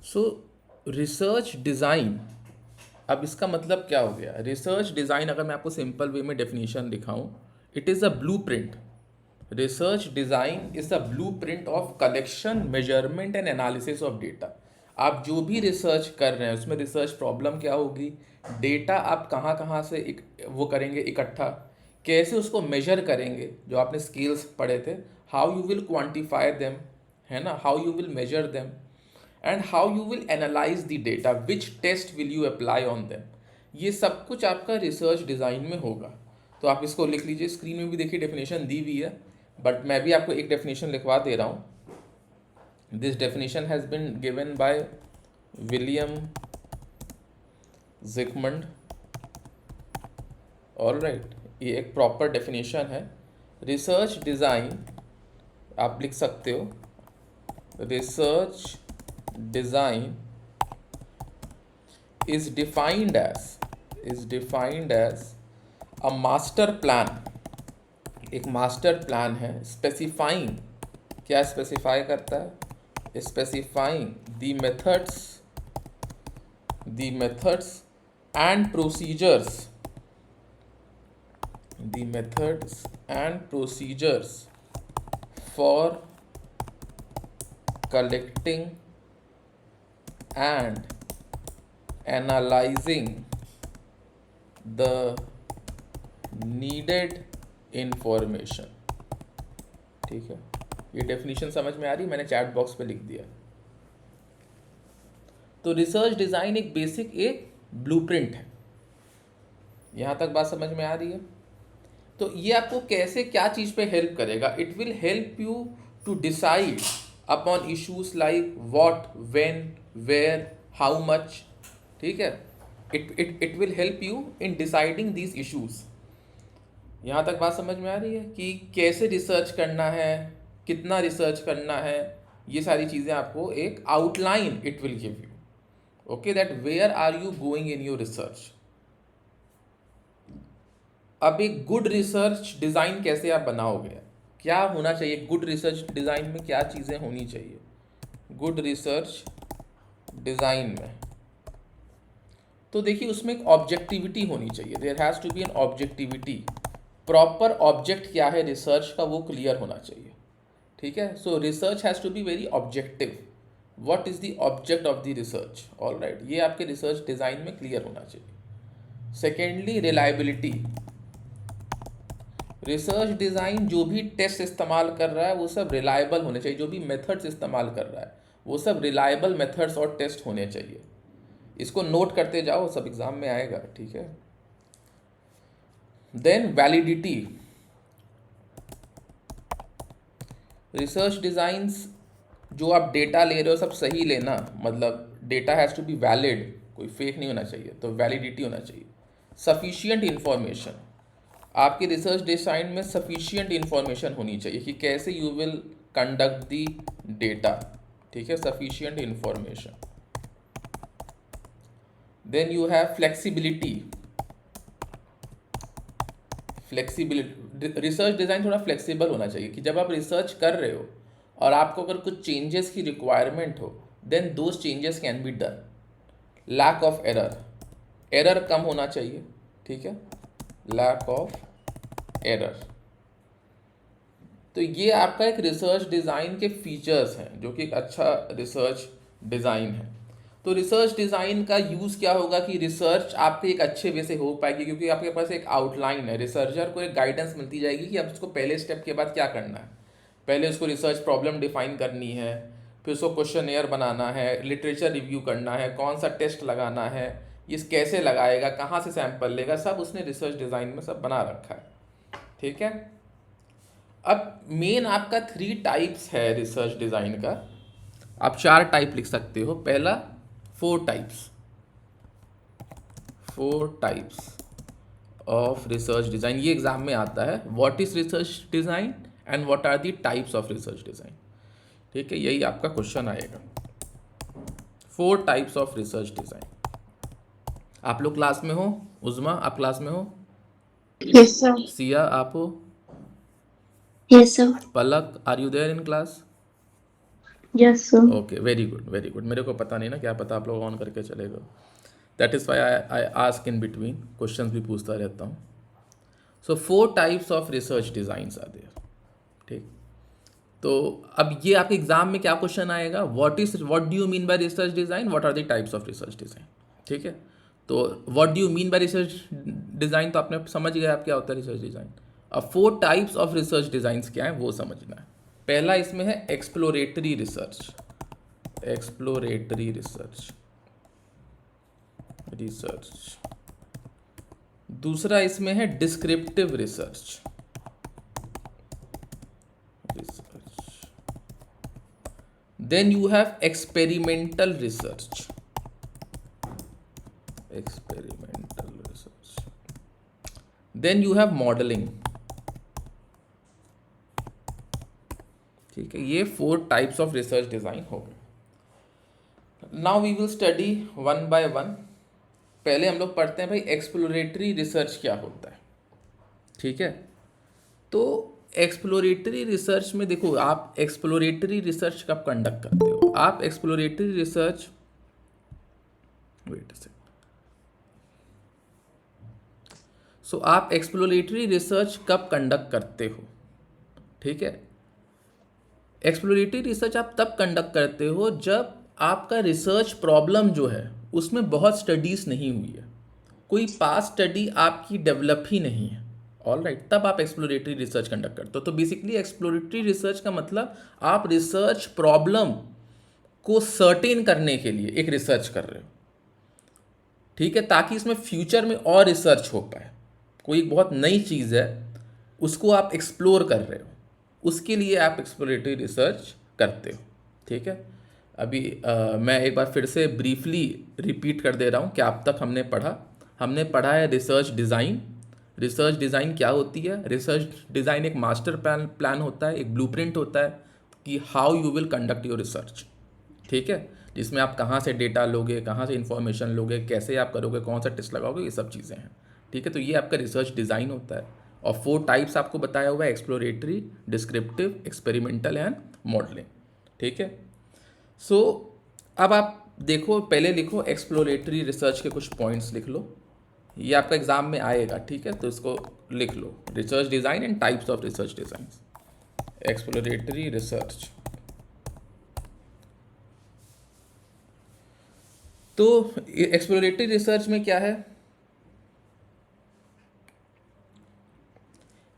सो research design, अब इसका मतलब क्या हो गया? रिसर्च डिज़ाइन अगर मैं आपको सिंपल वे में डेफिनेशन दिखाऊं, it is a blue print. Research design is a blue print of collection, measurement and analysis of data. आप जो भी रिसर्च कर रहे हैं उसमें रिसर्च प्रॉब्लम क्या होगी, डेटा आप कहाँ कहाँ से वो करेंगे इकट्ठा, कैसे उसको मेजर करेंगे, जो आपने स्केल्स पढ़े थे, how you will quantify them, है ना, how you will measure them, and how you will analyse the data, which test will you apply on them. ये सब कुछ आपका रिसर्च डिज़ाइन में होगा। तो आप इसको लिख लीजिए, स्क्रीन में भी देखिए डेफिनेशन दी हुई है, बट मैं भी आपको एक डेफिनेशन लिखवा दे रहा हूँ। This definition has been given by William Zikmund. All right, ये एक प्रॉपर डेफिनेशन है। रिसर्च डिज़ाइन आप लिख सकते हो, research design is defined as a master plan, एक मास्टर प्लान है, स्पेसिफाइंग, क्या स्पेसिफाई करता है, specifying the methods and procedures, for collecting and analyzing the needed information. ठीक है, ये डेफिनेशन समझ में आ रही है? मैंने चैट बॉक्स पे लिख दिया। तो रिसर्च डिज़ाइन एक बेसिक एक ब्लूप्रिंट है। यहाँ तक बात समझ में आ रही है? तो ये आपको कैसे क्या चीज़ पे हेल्प करेगा? It will help you to decide upon issues like what, when, where, how much. ठीक है, it will help you in deciding these issues. यहाँ तक बात समझ में आ रही है कि कैसे रिसर्च करना है, कितना रिसर्च करना है, ये सारी चीज़ें आपको एक outline it will give you. Okay, that where are you going in your research. अब एक गुड रिसर्च डिज़ाइन कैसे आप बनाओगे, क्या होना चाहिए गुड रिसर्च डिज़ाइन में, क्या चीज़ें होनी चाहिए गुड रिसर्च डिज़ाइन में? तो देखिए, उसमें एक ऑब्जेक्टिविटी होनी चाहिए, there has to be an objectivity. Proper object क्या है रिसर्च का वो क्लियर होना चाहिए। ठीक है, so research has to be very objective. What is the object of the research? All right, ये आपके रिसर्च डिज़ाइन में क्लियर होना चाहिए। Secondly, reliability. रिसर्च डिज़ाइन जो भी टेस्ट इस्तेमाल कर रहा है वो सब रिलायबल होने चाहिए, जो भी मेथड्स इस्तेमाल कर रहा है वो सब रिलायबल मेथड्स और टेस्ट होने चाहिए। इसको नोट करते जाओ, सब एग्ज़ाम में आएगा। ठीक है, देन वैलिडिटी। रिसर्च डिज़ाइंस जो आप डेटा ले रहे हो सब सही लेना, मतलब data has to be valid, कोई फेक नहीं होना चाहिए, तो वैलिडिटी होना चाहिए। सफिशियंट इन्फॉर्मेशन, आपकी रिसर्च डिज़ाइन में सफिशियंट इन्फॉर्मेशन होनी चाहिए कि कैसे you will conduct the data. ठीक है, sufficient information. Then you have flexibility. Research design थोड़ा फ्लेक्सिबल होना चाहिए कि जब आप रिसर्च कर रहे हो और आपको अगर कुछ चेंजेस की रिक्वायरमेंट हो, then those changes can be done. Lack of error, error कम होना चाहिए। ठीक है, लैक ऑफ एरर। तो ये आपका एक रिसर्च डिज़ाइन के फीचर्स हैं जो कि एक अच्छा रिसर्च डिज़ाइन है। तो रिसर्च डिज़ाइन का यूज़ क्या होगा कि रिसर्च आपके एक अच्छे वे से हो पाएगी, क्योंकि आपके पास एक आउटलाइन है, रिसर्चर को एक गाइडेंस मिलती जाएगी कि अब उसको पहले स्टेप के बाद क्या करना है। पहले उसको रिसर्च प्रॉब्लम डिफाइन करनी है, फिर उसको क्वेश्चनेयर बनाना है, लिटरेचर रिव्यू करना है, कौन सा टेस्ट लगाना है, ये कैसे लगाएगा, कहाँ से सैंपल लेगा, सब उसने रिसर्च डिज़ाइन में सब बना रखा है। ठीक है, अब मेन आपका 3 टाइप्स है रिसर्च डिज़ाइन का। आप 4 टाइप लिख सकते हो। पहला, 4 टाइप्स ऑफ रिसर्च डिज़ाइन, ये एग्जाम में आता है। What is research design and what are the types of research design. ठीक है, यही आपका क्वेश्चन आएगा। 4 टाइप्स ऑफ रिसर्च डिज़ाइन। आप लोग क्लास में हो? उज़मा, आप क्लास में हो? Yes, sir. सिया, आप हो? Yes, sir. Palak, are you there in class? Yes, sir. Okay, very good very good. मेरे को पता नहीं ना, क्या पता आप लोग ऑन करके चले गए। That is why I ask in between, questions भी पूछता रहता हूँ। So 4 types of research designs are there. ठीक, तो अब ये आपके एग्जाम में क्या क्वेश्चन आएगा, what do you mean by research design, what are the types of research design. ठीक है, तो what do you mean by research design तो आपने समझ गया आप क्या होता है रिसर्च डिज़ाइन। अब 4 टाइप्स ऑफ रिसर्च डिज़ाइंस क्या है वो समझना है। पहला इसमें है exploratory research, exploratory research research. दूसरा इसमें है descriptive research, research. Then you have experimental research, experimental research. Then you have modelling. ठीक है, ये 4 टाइप्स ऑफ रिसर्च डिज़ाइन हो गए। Now we will study one by one. पहले हम लोग पढ़ते हैं भाई एक्सप्लोरेटरी रिसर्च क्या होता है। ठीक है, तो एक्सप्लोरेटरी रिसर्च में देखो, आप एक्सप्लोरेटरी रिसर्च कब कंडक्ट करते हो, आप exploratory research, wait a second, so आप एक्सप्लोरेटरी रिसर्च कब कंडक्ट करते हो। ठीक है, एक्सप्लोरेटरी रिसर्च आप तब कंडक्ट करते हो जब आपका रिसर्च प्रॉब्लम जो है उसमें बहुत स्टडीज़ नहीं हुई है, कोई पास स्टडी आपकी डेवलप ही नहीं है। ऑल राइट, तब आप एक्सप्लोरेटरी रिसर्च कंडक्ट करते हो। तो बेसिकली एक्सप्लोरेटरी रिसर्च का मतलब आप रिसर्च प्रॉब्लम को सर्टेन करने के लिए एक रिसर्च कर रहे हो। ठीक है, ताकि इसमें फ्यूचर में और रिसर्च हो पाए, कोई बहुत नई चीज़ है उसको आप एक्सप्लोर कर रहे हो, उसके लिए आप एक्सप्लोरेटरी रिसर्च करते हो। ठीक है, अभी मैं एक बार फिर से ब्रीफली रिपीट कर दे रहा हूँ कि अब तक हमने पढ़ा है रिसर्च डिज़ाइन। रिसर्च डिज़ाइन क्या होती है, रिसर्च डिज़ाइन एक मास्टर प्लान होता है, एक ब्लूप्रिंट होता है कि how you will conduct your research. ठीक है, जिसमें आप कहाँ से डेटा लोगे, कहाँ से इन्फॉर्मेशन लोगे, कैसे आप करोगे, कौन सा टेस्ट लगाओगे, ये सब चीज़ें हैं। ठीक है, तो ये आपका रिसर्च डिज़ाइन होता है। और 4 टाइप्स आपको बताया हुआ है, exploratory, descriptive, experimental and modelling. ठीक है, सो अब आप देखो, पहले लिखो एक्सप्लोरेटरी रिसर्च के कुछ पॉइंट्स लिख लो, ये आपका एग्जाम में आएगा। ठीक है, तो इसको लिख लो, research design and types of research design. Exploratory research, तो एक्सप्लोरेटरी रिसर्च में क्या है,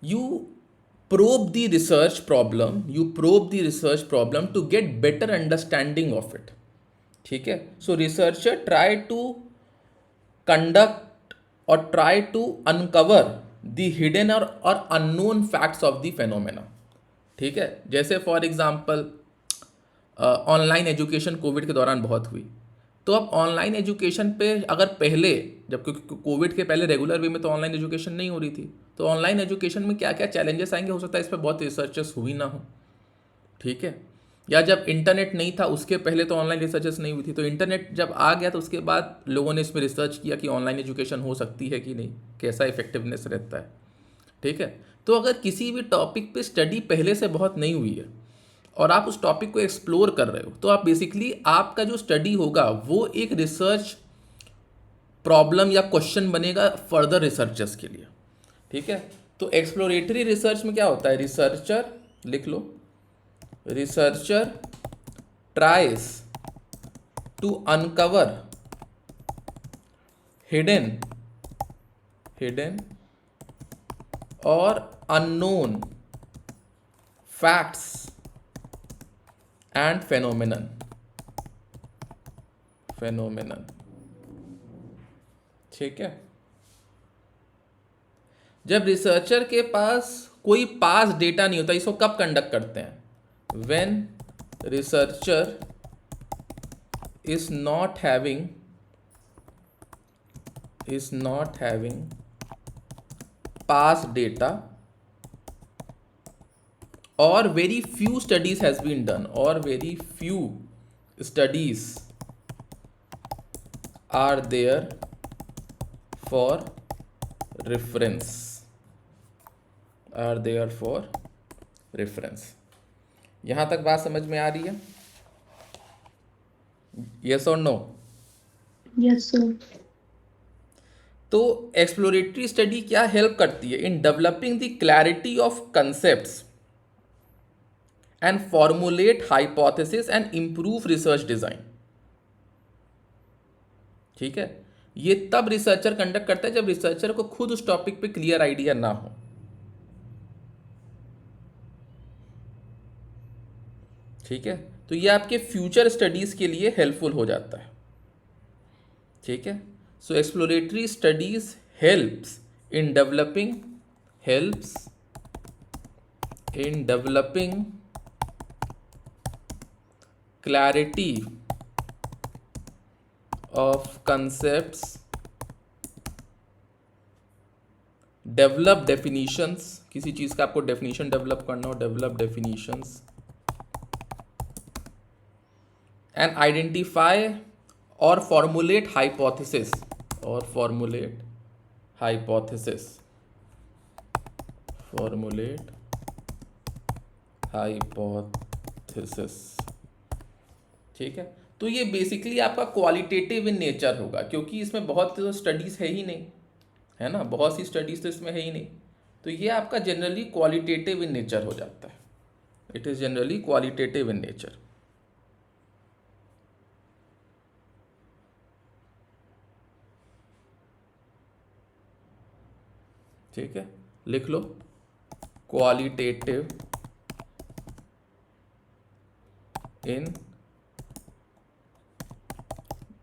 you probe the research problem to get better understanding of it। ठीक है, so researcher try to conduct और try to uncover the hidden और unknown facts of the phenomena. ठीक है, जैसे for example online education covid के दौरान बहुत हुई, तो अब ऑनलाइन एजुकेशन पे अगर पहले, जब क्योंकि कोविड के पहले रेगुलर वे में तो ऑनलाइन एजुकेशन नहीं हो रही थी, तो ऑनलाइन एजुकेशन में क्या क्या चैलेंजेस आएंगे, हो सकता है इस पर बहुत रिसर्चेस हुई ना हो। ठीक है, या जब इंटरनेट नहीं था उसके पहले तो ऑनलाइन रिसर्चेस नहीं हुई थी, तो इंटरनेट जब आ गया तो उसके बाद लोगों ने इसमें रिसर्च किया कि ऑनलाइन एजुकेशन हो सकती है कि नहीं, कैसा इफेक्टिवनेस रहता है। ठीक है, तो अगर किसी भी टॉपिक पे स्टडी पहले से बहुत नहीं हुई है और आप उस टॉपिक को एक्सप्लोर कर रहे हो, तो आप बेसिकली आपका जो स्टडी होगा वो एक रिसर्च प्रॉब्लम या क्वेश्चन बनेगा फर्दर रिसर्चर्स के लिए। ठीक है, तो एक्सप्लोरेटरी रिसर्च में क्या होता है, रिसर्चर, लिख लो, researcher tries to uncover hidden hidden और अननोन फैक्ट्स एंड फेनोमेनन। ठीक है, जब रिसर्चर के पास कोई पास डेटा नहीं होता, इसको कब कंडक्ट करते हैं, when researcher is not having past data और very few studies has been done, और very few studies are there for reference, are there for reference. यहाँ तक बात समझ में आ रही है। यस और नो? Yes sir. तो एक्सप्लोरेटरी स्टडी क्या हेल्प करती है? In developing the clarity of concepts and formulate hypothesis and improve research design. ठीक है, ये तब रिसर्चर कंडक्ट करता है जब रिसर्चर को खुद उस टॉपिक पे क्लियर आइडिया ना हो। ठीक है, तो ये आपके फ्यूचर स्टडीज के लिए हेल्पफुल हो जाता है। ठीक है, so exploratory studies helps in developing clarity of concepts, develop definitions, किसी चीज़ का आपको डेफिनीशन डेवलप करना हो, डेवलप डेफिनीशंस एंड आइडेंटिफाई और फॉर्मुलेट हाइपोथेसिस, फॉर्मुलेट हाइपोथेसिस। ठीक है, तो ये बेसिकली आपका क्वालिटेटिव इन नेचर होगा, क्योंकि इसमें बहुत तो स्टडीज़ है ही नहीं, है ना, बहुत सी स्टडीज़ तो इसमें है ही नहीं। तो ये आपका जनरली क्वालिटेटिव इन नेचर हो जाता है। It is generally qualitative in nature. ठीक है, लिख लो, qualitative in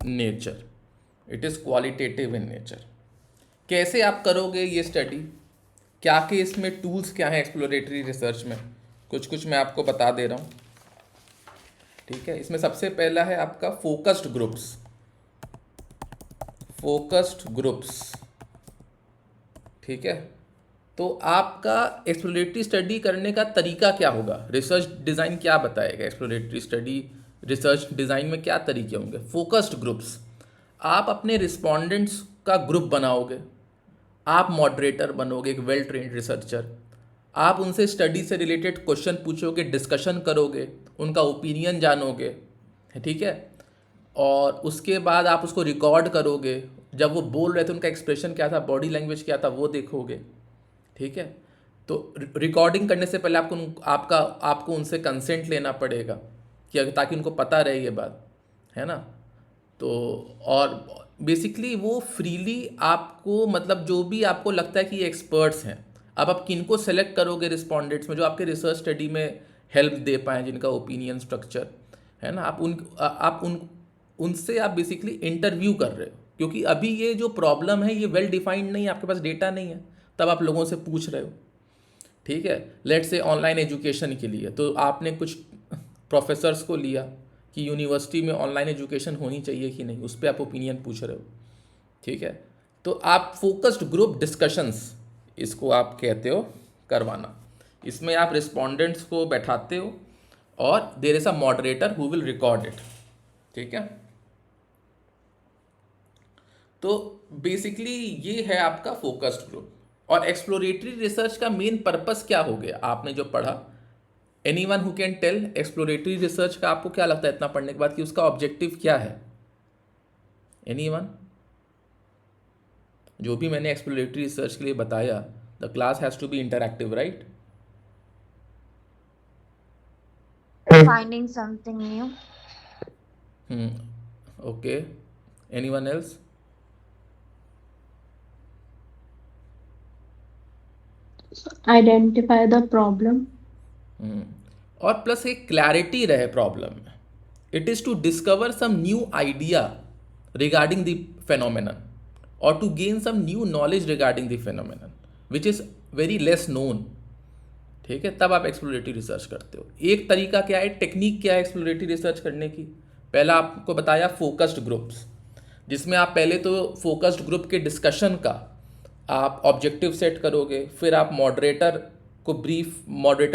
nature. It is qualitative in nature. कैसे आप करोगे ये स्टडी, क्या के इसमें टूल्स क्या हैं एक्सप्लोरेटरी रिसर्च में, कुछ मैं आपको बता दे रहा हूँ। ठीक है, इसमें सबसे पहला है आपका फोकस्ड ग्रुप्स। ठीक है, तो आपका एक्सप्लोरेटरी स्टडी करने का तरीका क्या होगा, रिसर्च डिज़ाइन क्या बताएगा, एक्सप्लोरेटरी स्टडी रिसर्च डिज़ाइन में क्या तरीके होंगे। फोकस्ड ग्रुप्स, आप अपने रिस्पोंडेंट्स का ग्रुप बनाओगे, आप मॉडरेटर बनोगे, एक वेल ट्रेंड रिसर्चर, आप उनसे स्टडी से रिलेटेड क्वेश्चन पूछोगे, डिस्कशन करोगे, उनका ओपिनियन जानोगे। ठीक है, और उसके बाद आप उसको रिकॉर्ड करोगे, जब वो बोल रहे थे उनका एक्सप्रेशन क्या था, बॉडी लैंग्वेज क्या था, वो देखोगे। ठीक है, तो रिकॉर्डिंग करने से पहले आपको उनसे कंसेंट लेना पड़ेगा कि ताकि उनको पता रहे ये बात, है ना। तो और बेसिकली वो फ्रीली आपको, मतलब जो भी आपको लगता है कि ये एक्सपर्ट्स हैं, अब आप किनको सेलेक्ट करोगे रिस्पोंडेंट्स में जो आपके रिसर्च स्टडी में हेल्प दे पाएँ, जिनका ओपिनियन स्ट्रक्चर है ना, आप उनसे आप बेसिकली इंटरव्यू कर रहे हो, क्योंकि अभी ये जो प्रॉब्लम है ये वेल डिफाइंड नहीं है, आपके पास डेटा नहीं है, तब आप लोगों से पूछ रहे हो। ठीक है, लेट्स से ऑनलाइन एजुकेशन के लिए तो आपने कुछ प्रोफेसर्स को लिया कि यूनिवर्सिटी में ऑनलाइन एजुकेशन होनी चाहिए कि नहीं, उस पर आप ओपिनियन पूछ रहे हो। ठीक है, तो आप फोकस्ड ग्रुप डिस्कशंस इसको आप कहते हो करवाना। इसमें आप रिस्पोंडेंट्स को बैठाते हो और there is a moderator who will record it. ठीक है, तो बेसिकली ये है आपका फोकस्ड ग्रुप। और एक्सप्लोरेटरी रिसर्च का मेन पर्पस क्या हो गया, आपने जो पढ़ा, anyone who can tell exploratory research का आपको क्या लगता है इतना पढ़ने के बाद कि उसका ऑब्जेक्टिव क्या है? एनीवन? जो भी मैंने एक्सप्लोरेटरी रिसर्च के लिए बताया, the class has to be interactive, right? Finding something new. Okay, anyone else? Identify the problem. और प्लस एक क्लैरिटी रहे प्रॉब्लम में। It is to discover some new idea regarding the phenomenon और to gain some new knowledge regarding the phenomenon which is very less known. ठीक है, तब आप exploratory research करते हो। एक तरीका क्या है, टेक्निक क्या है एक्सप्लोरेटरी रिसर्च करने की? पहला आपको बताया फोकस्ड ग्रुप्स, जिसमें आप पहले तो फोकस्ड ग्रुप के डिस्कशन का आप ऑब्जेक्टिव सेट करोगे, फिर आप मॉडरेटर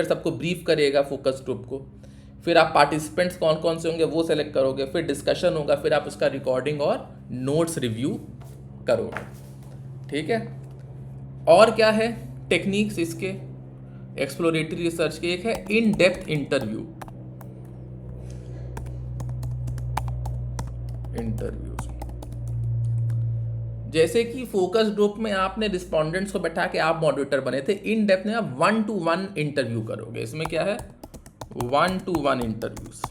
सबको ब्रीफ करेगा फोकस ग्रुप को, फिर आप पार्टिसिपेंट्स कौन कौन से होंगे वो सेलेक्ट करोगे, फिर डिस्कशन होगा, फिर आप उसका रिकॉर्डिंग और नोट्स रिव्यू करोगे। ठीक है, और क्या है टेक्निक्स इसके एक्सप्लोरेटरी रिसर्च के? एक है इन डेप्थ इंटरव्यू। इंटरव्यूज में। जैसे कि फोकस ग्रुप में आपने रिस्पोंडेंट्स को बैठा के आप मॉडरेटर बने थे, इन डेप्थ में आप 1-to-1 इंटरव्यू करोगे। इसमें क्या है, 1-to-1 interviews,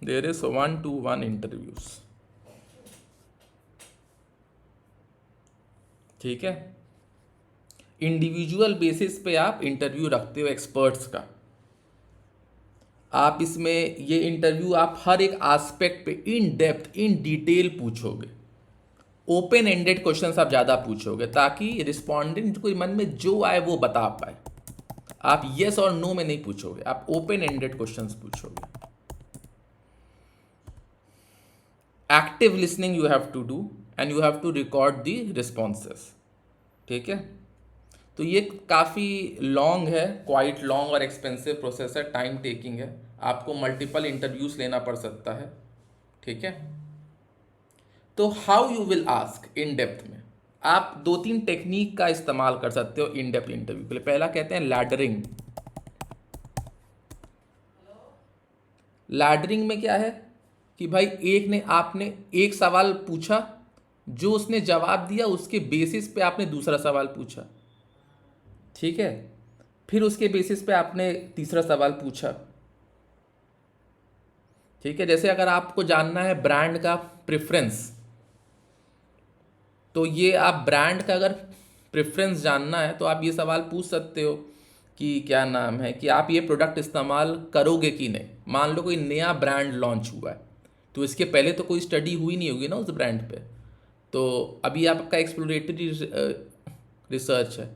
there is 1-to-1 interviews. ठीक है, इंडिविजुअल बेसिस पे आप इंटरव्यू रखते हो एक्सपर्ट्स का। आप इसमें ये इंटरव्यू आप हर एक एस्पेक्ट पे इन डेप्थ इन डिटेल पूछोगे। ओपन एंडेड क्वेश्चंस आप ज़्यादा पूछोगे ताकि रिस्पोंडेंट को मन में जो आए वो बता पाए। आप यस और नो में नहीं पूछोगे, आप ओपन एंडेड क्वेश्चंस पूछोगे। Active listening you have to do and you have to record the responses. ठीक है, तो ये काफ़ी लॉन्ग है, क्वाइट लॉन्ग और एक्सपेंसिव प्रोसेस है, टाइम टेकिंग है, आपको मल्टीपल इंटरव्यूज लेना पड़ सकता है। ठीक है, तो how you will ask in depth में, आप 2-3 टेक्निक का इस्तेमाल कर सकते हो इन डेप्थ इंटरव्यू के लिए। पहला कहते हैं लैडरिंग। लैडरिंग में क्या है कि भाई आपने एक सवाल पूछा, जो उसने जवाब दिया उसके बेसिस पे आपने दूसरा सवाल पूछा। ठीक है, फिर उसके बेसिस पे आपने तीसरा सवाल पूछा। ठीक है, जैसे अगर आपको जानना है ब्रांड का प्रेफरेंस, तो ये आप ब्रांड का अगर प्रेफरेंस जानना है तो आप ये सवाल पूछ सकते हो कि क्या नाम है कि आप ये प्रोडक्ट इस्तेमाल करोगे कि नहीं। मान लो कोई नया ब्रांड लॉन्च हुआ है, तो इसके पहले तो कोई स्टडी हुई नहीं होगी ना उस ब्रांड पे, तो अभी आपका एक्सप्लोरेटरी रिसर्च है।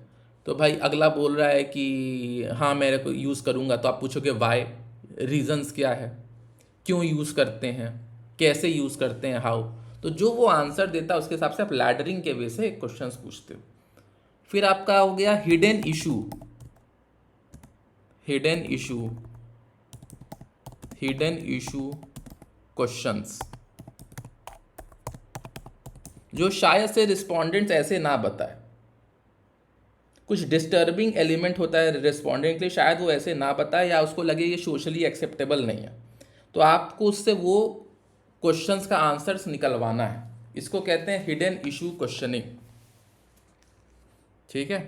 तो भाई अगला बोल रहा है कि हाँ मेरे को यूज़ करूँगा, तो आप पूछोगे वाई, रीजंस क्या है, क्यों यूज़ करते हैं, कैसे यूज़ करते हैं, हाउ। तो जो वो आंसर देता है उसके हिसाब से आप लैडरिंग के वे से क्वेश्चंस पूछते हो। फिर आपका हो गया hidden issue. Hidden issue questions, जो शायद से रिस्पोंडेंट्स ऐसे ना बताए। कुछ डिस्टर्बिंग एलिमेंट होता है रिस्पोंडेंट के लिए, शायद वो ऐसे ना बताए या उसको लगे ये सोशली एक्सेप्टेबल नहीं है, तो आपको उससे वो क्वेश्चंस का आंसर्स निकलवाना है। इसको कहते हैं हिडन इशू क्वेश्चनिंग। ठीक है,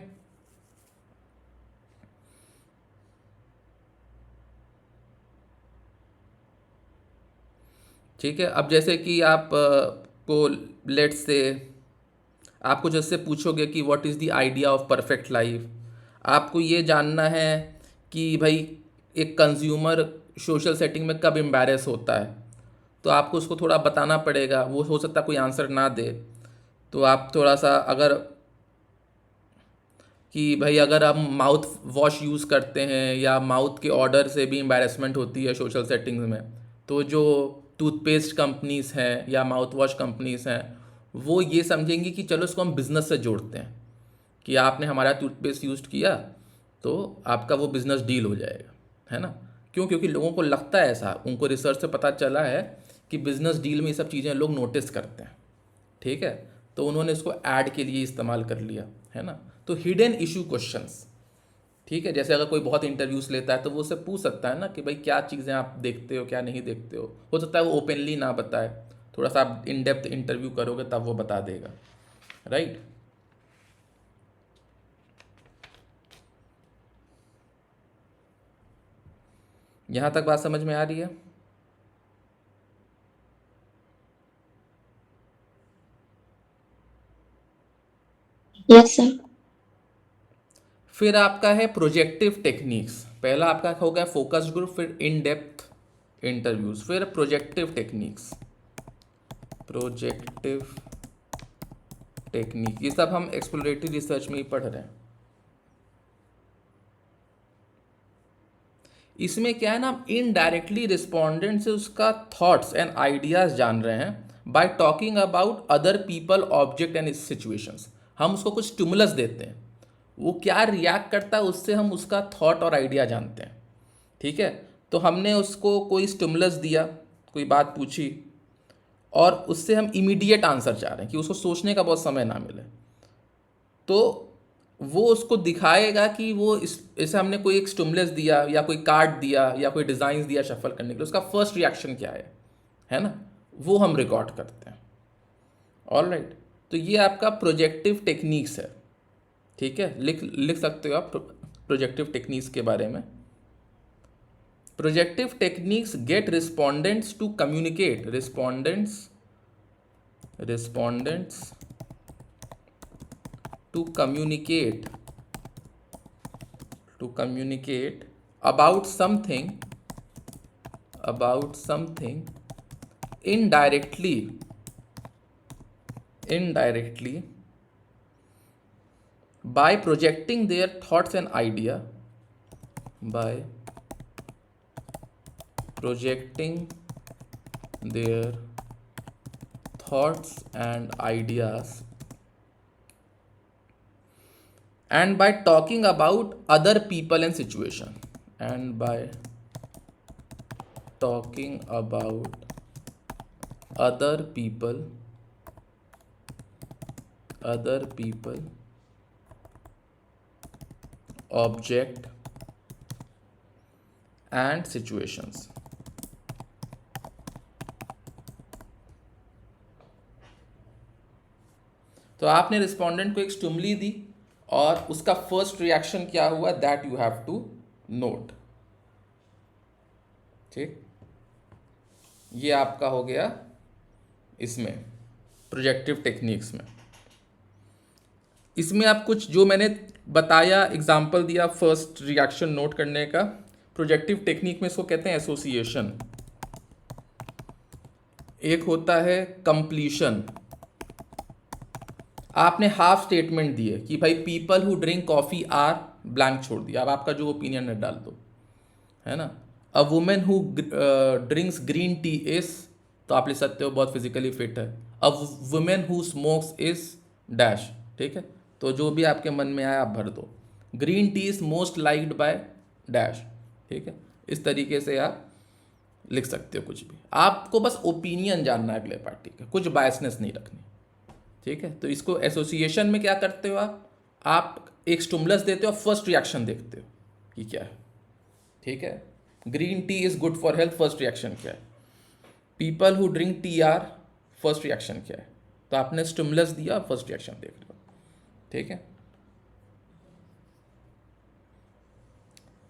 ठीक है। अब जैसे कि आप को लेट्स से आपको जैसे पूछोगे कि what is the idea of perfect life, आपको ये जानना है कि भाई एक कंज्यूमर सोशल सेटिंग में कब एम्बैरेस होता है, तो आपको उसको थोड़ा बताना पड़ेगा। वो हो सकता है कोई आंसर ना दे, तो आप थोड़ा सा अगर कि भाई अगर हम माउथ वॉश यूज़ करते हैं या माउथ के ऑर्डर से भी एम्बैरेसमेंट होती है सोशल सेटिंग्स में, तो जो टूथपेस्ट कंपनीज़ हैं या माउथ वॉश कंपनीज़ हैं वो ये समझेंगी कि चलो इसको हम बिज़नेस से जोड़ते हैं कि आपने हमारा टूथपेस्ट यूज़ किया तो आपका वो बिज़नेस डील हो जाएगा, है ना। क्यों? क्योंकि लोगों को लगता है ऐसा, उनको रिसर्च से पता चला है कि बिज़नेस डील में ये सब चीज़ें लोग नोटिस करते हैं। ठीक है, तो उन्होंने इसको ऐड के लिए इस्तेमाल कर लिया, है ना। तो हिडन इशू क्वेश्चंस, ठीक है, जैसे अगर कोई बहुत इंटरव्यूज लेता है तो वो उससे पूछ सकता है ना कि भाई क्या चीज़ें आप देखते हो क्या नहीं देखते हो सकता है वो ओपनली ना बताए, थोड़ा सा आप इन डेप्थ इंटरव्यू करोगे तब वो बता देगा, राइट। यहाँ तक बात समझ में आ रही है? Yes, sir. फिर आपका है प्रोजेक्टिव टेक्निक्स। पहला आपका हो गया फोकस ग्रुप, फिर इन डेप्थ इंटरव्यूज, फिर प्रोजेक्टिव टेक्निक्स। ये सब हम एक्सप्लोरेटरी रिसर्च में ही पढ़ रहे हैं। इसमें क्या है ना, हम इनडायरेक्टली रिस्पोंडेंट से उसका थॉट्स एंड आइडियाज जान रहे हैं bye talking about other people, object and situations. हम उसको कुछ स्टिमुलस देते हैं, वो क्या रिएक्ट करता है उससे हम उसका थॉट और आइडिया जानते हैं। ठीक है, तो हमने उसको कोई स्टिमुलस दिया, कोई बात पूछी और उससे हम इमीडिएट आंसर चाह रहे हैं कि उसको सोचने का बहुत समय ना मिले, तो वो उसको दिखाएगा कि वो इस ऐसे हमने कोई एक स्टिमुलस दिया या कोई कार्ड दिया या कोई डिज़ाइन दिया शफल करने के लिए, उसका फर्स्ट रिएक्शन क्या है ना, वो हम रिकॉर्ड करते हैं। ऑल राइट, तो ये आपका प्रोजेक्टिव टेक्निक्स है। ठीक है, लिख सकते हो आप प्रोजेक्टिव टेक्निक्स के बारे में। Projective techniques get respondents to communicate, respondents to communicate about something indirectly by projecting their thoughts and idea, by projecting their thoughts and ideas, and by talking about other people and situation, and by talking about other people object and situations. तो आपने respondent को एक stimuli दी और उसका first reaction क्या हुआ, that you have to note. ठीक, ये आपका हो गया इसमें प्रोजेक्टिव टेक्निक्स में। इसमें आप कुछ जो मैंने बताया, एग्जाम्पल दिया फर्स्ट रिएक्शन नोट करने का, प्रोजेक्टिव टेक्निक में इसको कहते हैं एसोसिएशन। एक होता है कंप्लीशन। आपने हाफ स्टेटमेंट दिए कि भाई people who drink coffee are blank छोड़ दिया, अब आपका जो ओपिनियन है डाल दो, है ना। A women who drinks green tea is, तो आप लिख सकते हो बहुत फिजिकली फिट है। A women who smokes is dash. ठीक है, तो जो भी आपके मन में आया आप भर दो। Green tea is most liked by dash. ठीक है, इस तरीके से आप लिख सकते हो कुछ भी। आपको बस ओपिनियन जानना है अगले पार्टी का, कुछ बायसनेस नहीं रखनी। ठीक है, तो इसको एसोसिएशन में क्या करते हो आप एक स्टिमुलस देते हो, फर्स्ट रिएक्शन देखते हो कि क्या है। ठीक है, green tea is good for health, first reaction क्या है। People who drink T R, first reaction क्या है। तो आपने स्टिमुलस दिया, फर्स्ट रिएक्शन देख रहे हो। ठीक है,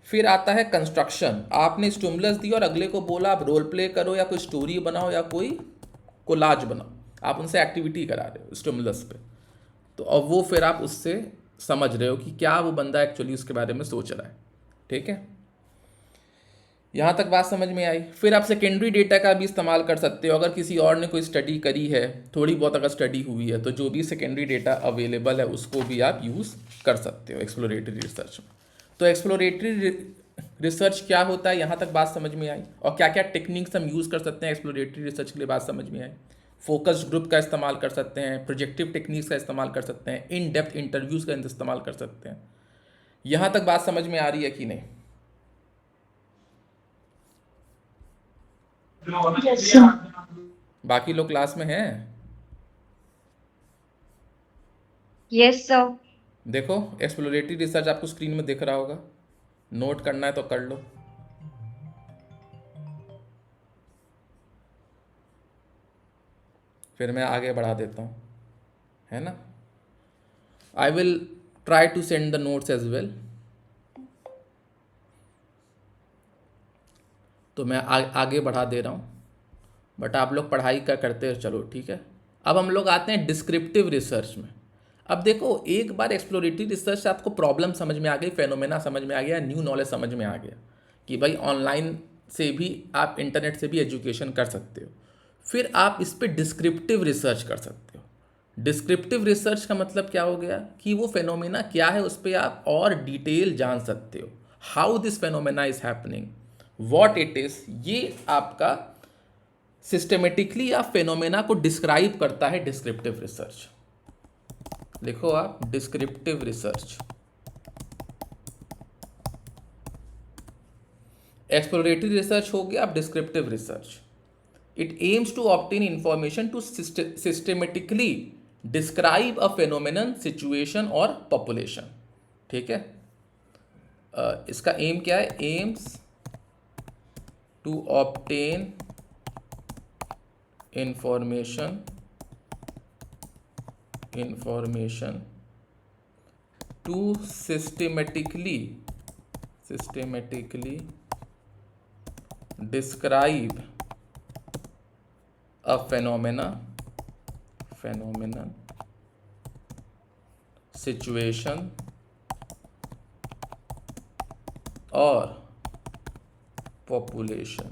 फिर आता है कंस्ट्रक्शन। आपने स्टिमुलस दिया और अगले को बोला आप रोल प्ले करो या कोई स्टोरी बनाओ या कोई कोलाज बनाओ, आप उनसे एक्टिविटी करा रहे हो स्टिमुलस पे। तो अब वो फिर आप उससे समझ रहे हो कि क्या वो बंदा एक्चुअली उसके बारे में सोच रहा है। ठीक है, यहाँ तक बात समझ में आई। फिर आप सेकेंडरी डेटा का भी इस्तेमाल कर सकते हो। अगर किसी और ने कोई स्टडी करी है, थोड़ी बहुत अगर स्टडी हुई है, तो जो भी सेकेंडरी डेटा अवेलेबल है उसको भी आप यूज़ कर सकते हो एक्सप्लोरेटरी रिसर्च में। तो एक्सप्लोरेटरी रिसर्च क्या होता है, यहाँ तक बात समझ में आई। और क्या क्या टेक्निक्स हम यूज़ कर सकते हैं एक्सप्लोरेटरी रिसर्च के लिए, बात समझ में आई। फोकस ग्रुप का इस्तेमाल कर सकते हैं, प्रोजेक्टिव टेक्निक्स का इस्तेमाल कर सकते हैं, इन डेप्थ इंटरव्यूज़ का इस्तेमाल कर सकते हैं। यहाँ तक बात समझ में आ रही है कि नहीं? Yes, sir. बाकी लोग क्लास में हैं? Yes, sir. देखो एक्सप्लोरेटरी रिसर्च आपको स्क्रीन में दिख रहा होगा, नोट करना है तो कर लो। फिर मैं आगे बढ़ा देता हूँ, है ना। I will try to send the notes as well. तो मैं आगे बढ़ा दे रहा हूँ, बट आप लोग पढ़ाई का करते हो, चलो ठीक है। अब हम लोग आते हैं डिस्क्रिप्टिव रिसर्च में। अब देखो, एक बार एक्सप्लोरेटरी रिसर्च से आपको प्रॉब्लम समझ में आ गई, फेनोमेना समझ में आ गया, न्यू नॉलेज समझ में आ गया कि भाई ऑनलाइन से भी आप, इंटरनेट से भी एजुकेशन कर सकते हो। फिर आप इस पर डिस्क्रिप्टिव रिसर्च कर सकते हो। डिस्क्रिप्टिव रिसर्च का मतलब क्या हो गया कि वो फेनोमेना क्या है उस पर आप और डिटेल जान सकते हो। How this phenomena is happening, what it is, ये आपका सिस्टमेटिकली या फेनोमेना को डिस्क्राइब करता है डिस्क्रिप्टिव रिसर्च। लिखो आप डिस्क्रिप्टिव रिसर्च। एक्सप्लोरेटरी रिसर्च हो गया, अब descriptive research. It aims to obtain information to systematically describe a phenomenon, situation और पॉपुलेशन। ठीक है। इसका एम क्या है? Aims to obtain information to systematically describe a phenomenon situation और population।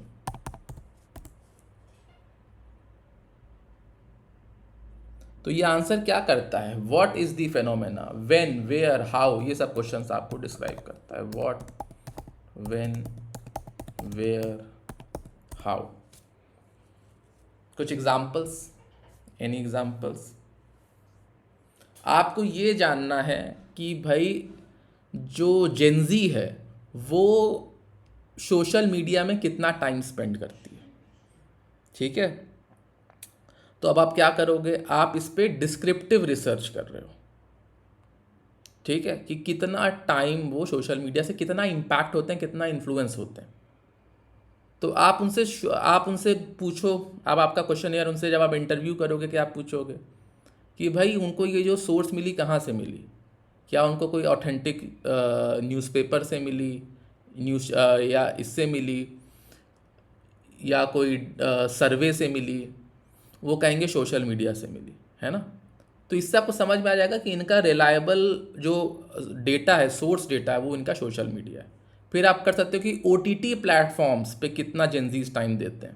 तो ये आंसर क्या करता है? What is the phenomena, when, where, how, ये सब क्वेश्चंस आपको डिस्क्राइब करता है। What, when, where, how. कुछ एग्जांपल्स, एनी एग्जांपल्स? आपको ये जानना है कि भाई जो जेनजी है वो सोशल मीडिया में कितना टाइम स्पेंड करती है, ठीक है। तो अब आप क्या करोगे? आप इस पे डिस्क्रिप्टिव रिसर्च कर रहे हो, ठीक है, कि कितना टाइम वो सोशल मीडिया से कितना इम्पैक्ट होते हैं, कितना इन्फ्लुएंस होते हैं। तो आप उनसे पूछो। अब आपका क्वेश्चन यार उनसे जब आप इंटरव्यू करोगे कि आप पूछोगे कि भाई उनको ये जो सोर्स मिली कहाँ से मिली, क्या उनको कोई ऑथेंटिक न्यूज़पेपर से मिली, या इससे मिली, या कोई सर्वे से मिली? वो कहेंगे सोशल मीडिया से मिली, है ना। तो इससे आपको समझ में आ जाएगा कि इनका रिलायबल जो डेटा है, सोर्स डेटा है, वो इनका सोशल मीडिया है। फिर आप कर सकते हो कि OTT प्लेटफॉर्म्स पे कितना जेनजीज टाइम देते हैं।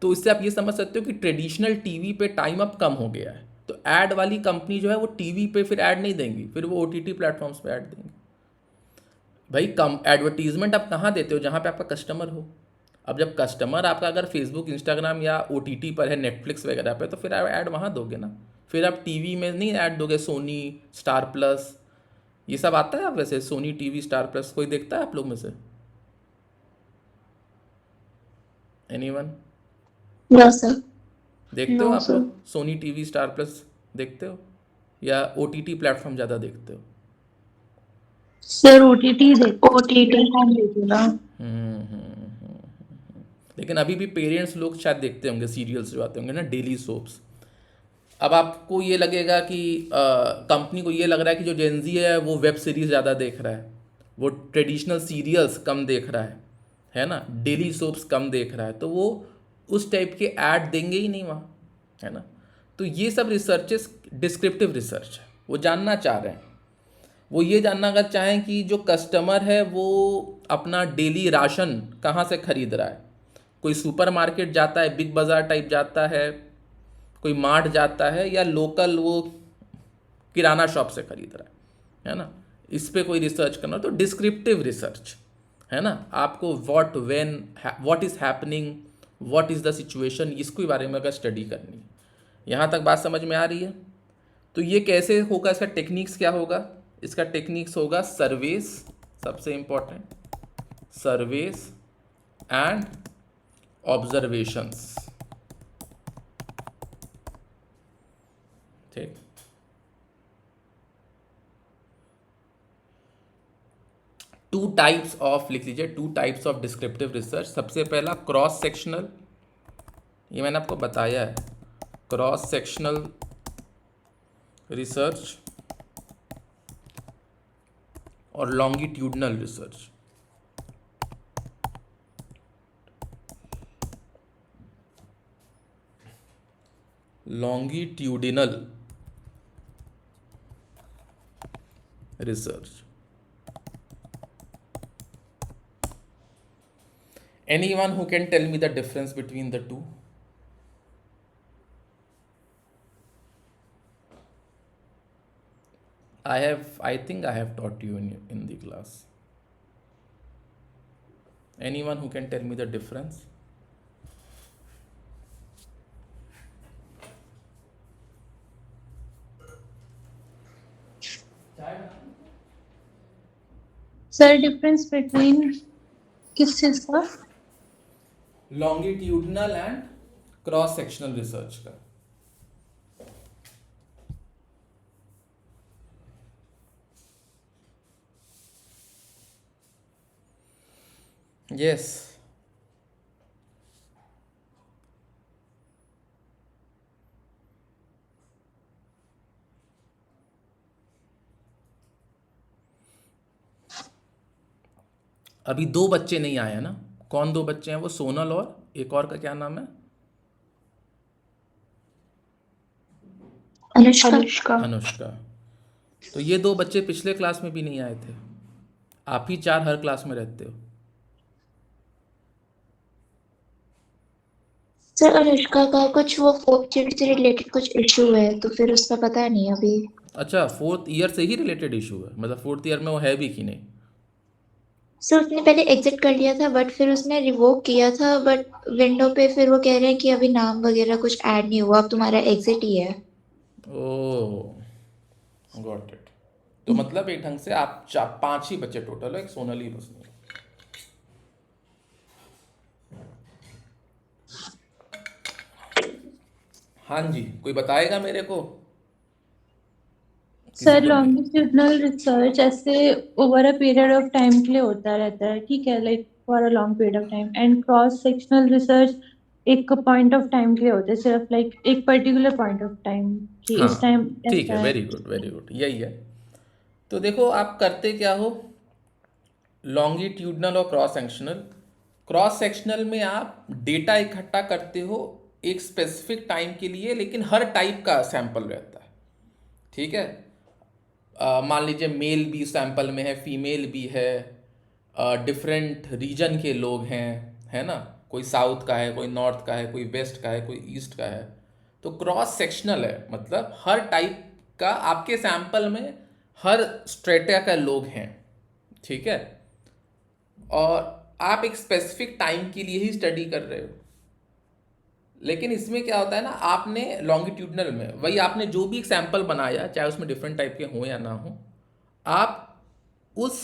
तो इससे आप ये समझ सकते हो कि ट्रेडिशनल टीवी पे टाइम अब कम हो गया है। तो ऐड वाली कंपनी जो है वो टीवी पे फिर ऐड नहीं देंगी, फिर वो OTT प्लेटफॉर्म्स पे ऐड देंगी। भाई कम एडवर्टीजमेंट आप कहाँ देते हो? जहाँ पे आपका कस्टमर हो। अब जब कस्टमर आपका अगर फेसबुक, इंस्टाग्राम या OTT पर है, नेटफ्लिक्स वगैरह पे, तो फिर आप ऐड वहाँ दोगे ना। फिर आप टीवी में नहीं ऐड दोगे। सोनी, स्टार प्लस, ये सब आता है। आप वैसे सोनी टीवी, स्टार प्लस कोई देखता है आप लोग में से? एनीवन? No, sir. देखते हो No, आप sir. लोग सोनी टीवी, स्टार प्लस देखते हो, या OTT प्लेटफॉर्म ज़्यादा देखते हो? सर ओटीटी देखो, ओटीटी कौन देखेगा? लेकिन अभी भी पेरेंट्स लोग शायद देखते होंगे सीरियल्स जो आते होंगे ना, डेली सोप्स। अब आपको ये लगेगा कि कंपनी को ये लग रहा है कि जो जेनजी है वो वेब सीरीज़ ज़्यादा देख रहा है, वो ट्रेडिशनल सीरियल्स कम देख रहा है ना, डेली सोप्स कम देख रहा है, तो वो उस टाइप के ऐड देंगे ही नहीं वहाँ, है ना। तो ये सब रिसर्चेस डिस्क्रिप्टिव रिसर्च है। वो जानना चाह रहे हैं, वो ये जानना अगर चाहें कि जो कस्टमर है वो अपना डेली राशन कहाँ से खरीद रहा है। कोई सुपरमार्केट जाता है, बिग बाज़ार टाइप जाता है, कोई मार्ट जाता है, या लोकल वो किराना शॉप से खरीद रहा है ना। इस पे कोई रिसर्च करना तो डिस्क्रिप्टिव रिसर्च, है ना। आपको what, when, what is happening, what is the situation, इसके बारे में अगर स्टडी करनी है। यहाँ तक बात समझ में आ रही है? तो ये कैसे होगा? इसका टेक्निक्स क्या होगा? इसका टेक्निक्स होगा सर्वेस, सबसे इम्पोर्टेंट, सर्वेस एंड ऑब्जर्वेशंस, ठीक। टू टाइप्स ऑफ, लिख लीजिए, two types of descriptive research. सबसे पहला क्रॉस सेक्शनल, ये मैंने आपको बताया है, क्रॉस सेक्शनल रिसर्च और longitudinal research. Longitudinal research. Anyone who can tell me the difference between the two? I think I have taught you in the class. Anyone who can tell me the difference? Sir difference between किस चीज का? Longitudinal and cross sectional research का। Yes. अभी दो बच्चे नहीं आए हैं ना? कौन दो बच्चे हैं? वो सोनल और एक और का क्या नाम है? अनुष्का। अनुष्का। तो ये दो बच्चे पिछले क्लास में भी नहीं आए थे। आप ही चार हर क्लास में रहते हो। सर अनुष्का का कुछ वो फोर्थ ईयर से रिलेटेड कुछ इशू है तो फिर उसका पता नहीं अभी। अच्छा, फोर्थ ईयर से ही रिलेटेड इशू है? मतलब फोर्थ ईयर में वो है भी कि नहीं? सर उसने पहले एग्जिट कर लिया था बट फिर उसने रिवोक किया था बट विंडो पे फिर वो कह रहे हैं कि अभी नाम वगैरह कुछ ऐड नहीं हुआ, अब तुम्हारा एग्जिट ही है। ओह, गॉट इट। तो मतलब एक ढंग से आप पांच ही बच्चे टोटल है, एक सोनल ही बस नहीं है। हाँ जी, कोई बताएगा मेरे को? किसी सर को नहीं? लॉन्गिट्यूडनल रिसर्च ऐसे over a period of time के लिए होता रहता है, ठीक है, like for a long period of time. And cross sectional research एक पॉइंट ऑफ टाइम के लिए होता है, सिर्फ लाइक एक पर्टिकुलर पॉइंट ऑफ टाइम कि हाँ, इस टाइम ठीक ऐसा है, है। वेरी गुड वेरी गुड, यही है। तो देखो आप करते क्या हो, लॉन्गिट्यूडनल और क्रॉस सेक्शनल। क्रॉस सेक्शनल में आप डेटा इकट्ठा करते हो एक स्पेसिफिक टाइम के लिए, लेकिन हर टाइप का सैंपल रहता है, ठीक है। मान लीजिए मेल भी सैंपल में है, फीमेल भी है, डिफरेंट रीजन के लोग हैं, है ना। कोई साउथ का है, कोई नॉर्थ का है, कोई वेस्ट का है, कोई ईस्ट का है। तो क्रॉस सेक्शनल है, मतलब हर टाइप का आपके सैंपल में हर स्ट्रेटा का लोग हैं, ठीक है। और आप एक स्पेसिफिक टाइम के लिए ही स्टडी कर रहे हो। लेकिन इसमें क्या होता है ना, आपने लॉन्गिट्यूडनल में वही आपने जो भी एक सैंपल बनाया, चाहे उसमें डिफरेंट टाइप के हों या ना हो, आप उस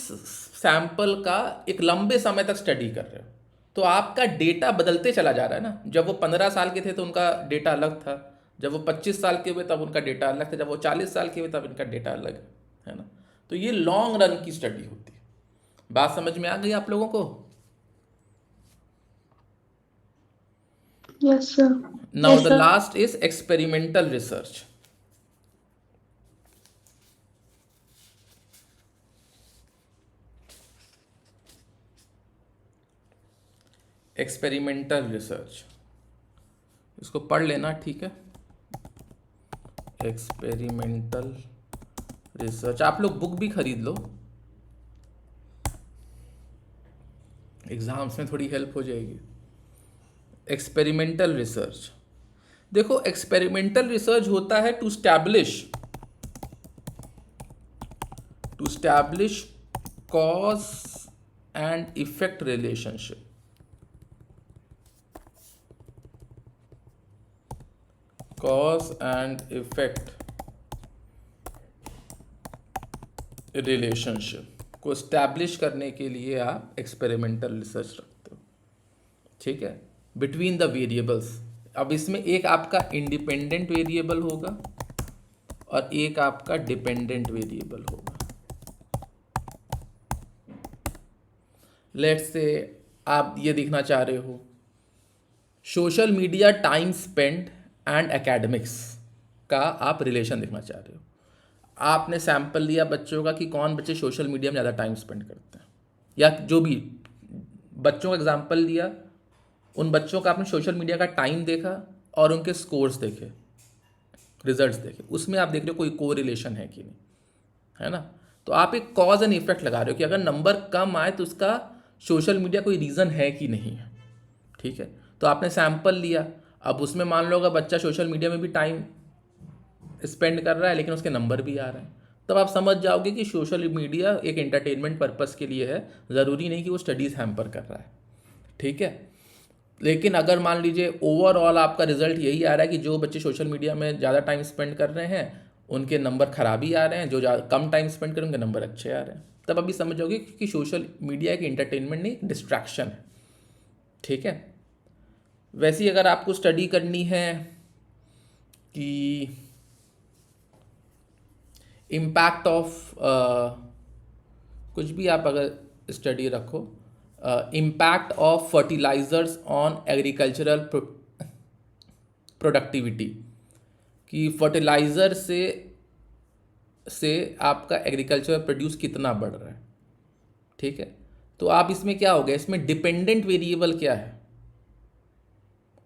सैंपल का एक लंबे समय तक स्टडी कर रहे हो। तो आपका डेटा बदलते चला जा रहा है ना। जब वो 15 साल के थे तो उनका डेटा अलग था, जब वो 25 साल के हुए तब उनका डेटा अलग था, जब वो 40 साल के हुए तब इनका डेटा अलग है ना। तो ये लॉन्ग रन की स्टडी होती है। बात समझ में आ गई आप लोगों को? Yes sir. Now the last is experimental research. Experimental research, इसको पढ़ लेना, ठीक है। एक्सपेरिमेंटल रिसर्च, आप लोग बुक भी खरीद लो, एग्जाम्स में थोड़ी हेल्प हो जाएगी। एक्सपेरिमेंटल रिसर्च, देखो एक्सपेरिमेंटल रिसर्च होता है to establish cause and effect relationship. Cause and effect relationship को स्टैब्लिश करने के लिए आप एक्सपेरिमेंटल रिसर्च रखते हो, ठीक है, बिटवीन द वेरिएबल्स। अब इसमें एक आपका इंडिपेंडेंट वेरिएबल होगा और एक आपका डिपेंडेंट वेरिएबल होगा। लेट्स से आप ये देखना चाह रहे हो social media time spend and academics का आप रिलेशन देखना चाह रहे हो। आपने सैंपल लिया बच्चों का कि कौन बच्चे सोशल मीडिया में ज़्यादा टाइम स्पेंड करते हैं, या जो भी बच्चों का एग्जांपल लिया, उन बच्चों का आपने सोशल मीडिया का टाइम देखा और उनके स्कोर्स देखे, रिजल्ट्स देखे, उसमें आप देख रहे हो कोई को रिलेशन है कि नहीं, है ना। तो आप एक कॉज एंड इफेक्ट लगा रहे हो कि अगर नंबर कम आए तो उसका सोशल मीडिया कोई रीज़न है कि नहीं है, ठीक है। तो आपने सैंपल लिया, अब उसमें मान लो अगर बच्चा सोशल मीडिया में भी टाइम स्पेंड कर रहा है लेकिन उसके नंबर भी आ रहे हैं, तब आप समझ जाओगे कि सोशल मीडिया एक एंटरटेनमेंट पर्पस के लिए है, ज़रूरी नहीं कि वो स्टडीज़ हैम्पर कर रहा है, ठीक है। लेकिन अगर मान लीजिए ओवरऑल आपका रिजल्ट यही आ रहा है कि जो बच्चे सोशल मीडिया में ज़्यादा टाइम स्पेंड कर रहे हैं उनके नंबर खराब ही आ रहे हैं, जो कम टाइम स्पेंड कर रहे हैं उनके नंबर अच्छे आ रहे हैं, तब अभी समझ जाओगे कि सोशल मीडिया एक एंटरटेनमेंट नहीं, डिस्ट्रैक्शन है, ठीक है। वैसे ही अगर आपको स्टडी करनी है कि इम्पैक्ट ऑफ कुछ भी आप अगर स्टडी रखो, impact of fertilizers on agricultural productivity, कि फर्टिलाइज़र से आपका एग्रीकल्चर प्रोड्यूस कितना बढ़ रहा है, ठीक है। तो आप इसमें क्या हो गया, इसमें डिपेंडेंट वेरिएबल क्या है,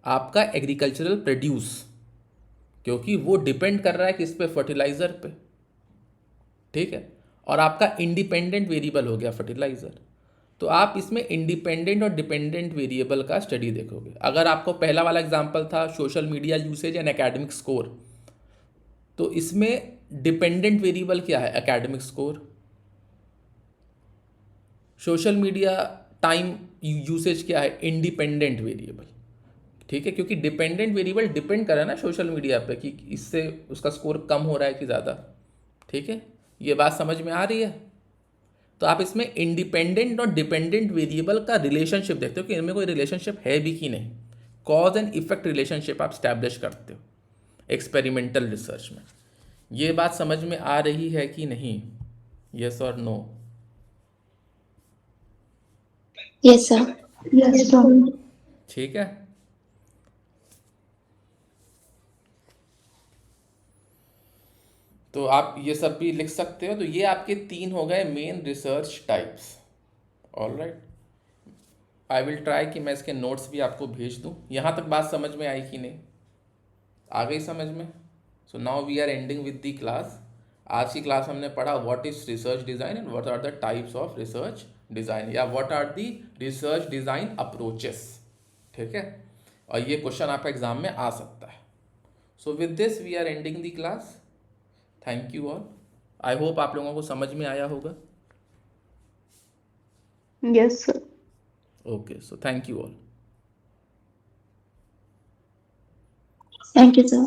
आपका एग्रीकल्चरल प्रोड्यूस, क्योंकि वो डिपेंड कर रहा है किस पे, फर्टिलाइज़र पे, ठीक है। और आपका इंडिपेंडेंट वेरिएबल हो गया फर्टिलाइज़र। तो आप इसमें इंडिपेंडेंट और डिपेंडेंट वेरिएबल का स्टडी देखोगे। अगर आपको पहला वाला एग्जांपल था social media usage and academic score, तो इसमें डिपेंडेंट वेरिएबल क्या है, academic score. Social media time usage क्या है, इंडिपेंडेंट वेरिएबल, ठीक है, क्योंकि डिपेंडेंट वेरिएबल डिपेंड कर रहा है ना सोशल मीडिया पे कि इससे उसका स्कोर कम हो रहा है कि ज़्यादा, ठीक है। ये बात समझ में आ रही है। तो आप इसमें इंडिपेंडेंट और डिपेंडेंट वेरिएबल का रिलेशनशिप देखते हो कि इनमें कोई रिलेशनशिप है भी कि नहीं। कॉज एंड इफेक्ट रिलेशनशिप आप स्टैब्लिश करते हो एक्सपेरिमेंटल रिसर्च में। ये बात समझ में आ रही है कि नहीं, यस और no? Yes sir. Yes, sir. ठीक है। तो आप ये सब भी लिख सकते हो। तो ये आपके 3 हो गए main research types. All right, I will try कि मैं इसके नोट्स भी आपको भेज दूँ। यहाँ तक बात समझ में आई कि नहीं, आ गई समझ में? So now we are ending with the class. आज की क्लास हमने पढ़ा what is research design and what are the types of research design, या what are the research design approaches, ठीक है। और ये क्वेश्चन आपका एग्जाम में आ सकता है। So with this we are ending the class. Thank you all. I hope आप लोगों को समझ में आया होगा। Yes, sir. Okay, so thank you all. Thank you sir.